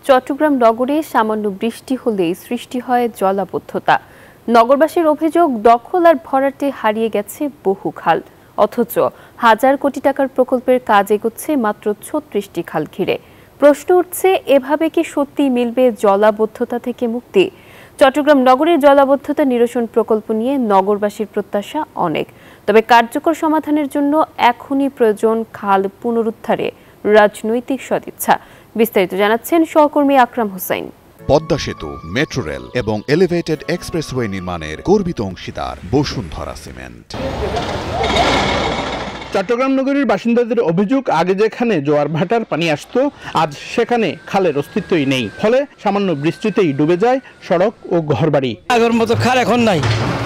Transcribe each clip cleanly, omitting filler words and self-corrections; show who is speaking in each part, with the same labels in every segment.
Speaker 1: চট্টগ্রাম নগরে সামান্য বৃষ্টি হলেই সৃষ্টি হয় জলাবদ্ধতা। নগরবাসীর অভিযোগ, দখল আর ভরাটে হারিয়ে গেছে বহু খাল, অথচ হাজার কোটি টাকার প্রকল্পের কাজ এগোচ্ছে মাত্র ৩৬টি খাল ঘিরে। প্রশ্ন উঠছে, এভাবে কি সত্যি মিলবে জলাবদ্ধতা থেকে মুক্তি? চট্টগ্রাম নগরের জলাবদ্ধতা নিরসন প্রকল্প নিয়ে নগরবাসীর প্রত্যাশা অনেক, তবে কার্যকর সমাধানের জন্য এখনই প্রয়োজন খাল পুনরুদ্ধারে রাজনৈতিক সদিচ্ছা। বিস্তারিত জানাচ্ছেন সহকর্মী আকরাম হোসেন।
Speaker 2: পদ্মা সেতু, মেট্রো রেল এবং এলিভেটেড এক্সপ্রেসওয়ে নির্মাণের গর্বিত অংশীদার বসুন্ধরা সিমেন্ট।
Speaker 3: চট্টগ্রাম নগরীর বাসিন্দাদের অভিযোগ, আগে যেখানে জোয়ার ভাটার পানি আসতো, আজ সেখানে খালের অস্তিত্বই নেই। ফলে সামান্য বৃষ্টিতেই ডুবে যায় সড়ক ও ঘরবাড়ি।
Speaker 4: আগের মতো খাল এখন নাই,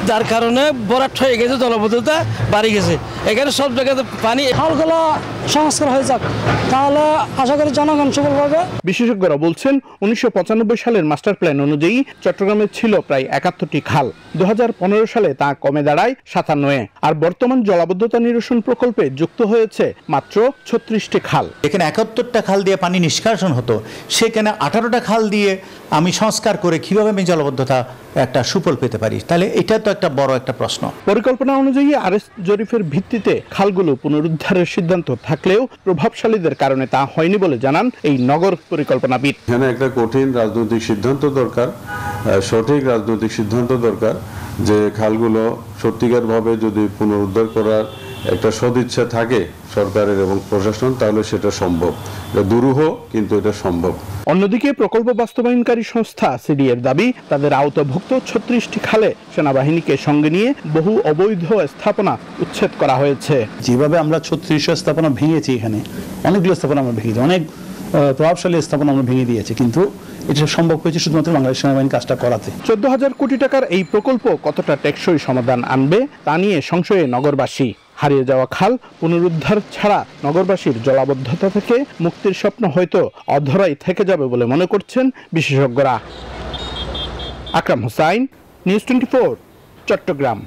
Speaker 4: যার কারণে ভরাট হয়ে গেছে, জলাবদ্ধতা বাড়ি গেছে। এখানে সব জায়গাতে পানি।
Speaker 5: খালগুলো সংস্কার হয়ে যাক, তাহলে আশা করি জনগণ সফল পাবে।
Speaker 3: বিশেষজ্ঞরা বলছেন, 1995 সালের মাস্টার প্ল্যান অনুযায়ী চট্টগ্রামে ছিল প্রায় 71টি খাল। 2015 সালে তা কমে দাঁড়ায় 97-এ। আর বর্তমান জলাবদ্ধতা নিরসন প্রকল্পে যুক্ত হয়েছে মাত্র 36টি খাল।
Speaker 6: এখানে 71টা খাল দিয়ে পানি নিষ্কাশন হতো, সেখানে 18টা খাল দিয়ে আমি সংস্কার করে কিভাবে আমি জলাবদ্ধতা একটা সুফল পেতে পারি? তাহলে এটা তো একটা বড় একটা প্রশ্ন।
Speaker 3: পরিকল্পনা অনুযায়ী আরএস জরিপের ভিত্তিতে খালগুলো পুনরুদ্ধারের সিদ্ধান্ত থাকলেও প্রভাবশালীদের কারণে তা হয়নি বলে জানান এই নগর পরিকল্পনাবিদ।
Speaker 7: এখানে একটা কঠিন রাজনৈতিক সিদ্ধান্ত দরকার, সঠিক রাজনৈতিক সিদ্ধান্ত দরকার, যে খালগুলো সত্যিকারভাবে যদি পুনরুদ্ধার করার একটা সদিচ্ছা থাকে সরকারের এবং প্রশাসন, তাহলে সেটা সম্ভব। এটা দুরূহ, কিন্তু এটা সম্ভব।
Speaker 3: অন্যদিকে প্রকল্প বাস্তবায়নকারী সংস্থা সিডিএর দাবি, তাদের আওতাভুক্ত 36টি খালে সেনাবাহিনীকে সঙ্গে নিয়ে বহু অবৈধ স্থাপনা উচ্ছেদ করা হয়েছে।
Speaker 8: যেভাবে আমরা 36 স্থাপনা ভেঙেছি, এখানে অনেকগুলো স্থাপনা আমরা ভেঙেছি, অনেক প্রভাবশালী স্থাপনা আমরা ভেঙে দিয়েছি, কিন্তু এটা সম্ভব হয়েছে শুধুমাত্র বাংলাদেশ সেনাবাহিনী কাজটা করাতে।
Speaker 3: 14,000 কোটি টাকার এই প্রকল্প কতটা টেকসই সমাধান আনবে তা নিয়ে সংশয়ে নগরবাসী। হারিয়ে যাওয়া খাল পুনরুদ্ধার ছাড়া নগরবাসীর জলাবদ্ধতা থেকে মুক্তির স্বপ্ন হয়তো অধরাই থেকে যাবে বলে মনে করছেন বিশেষজ্ঞরা। আকরাম হোসেন, নিউজ 24, চট্টগ্রাম।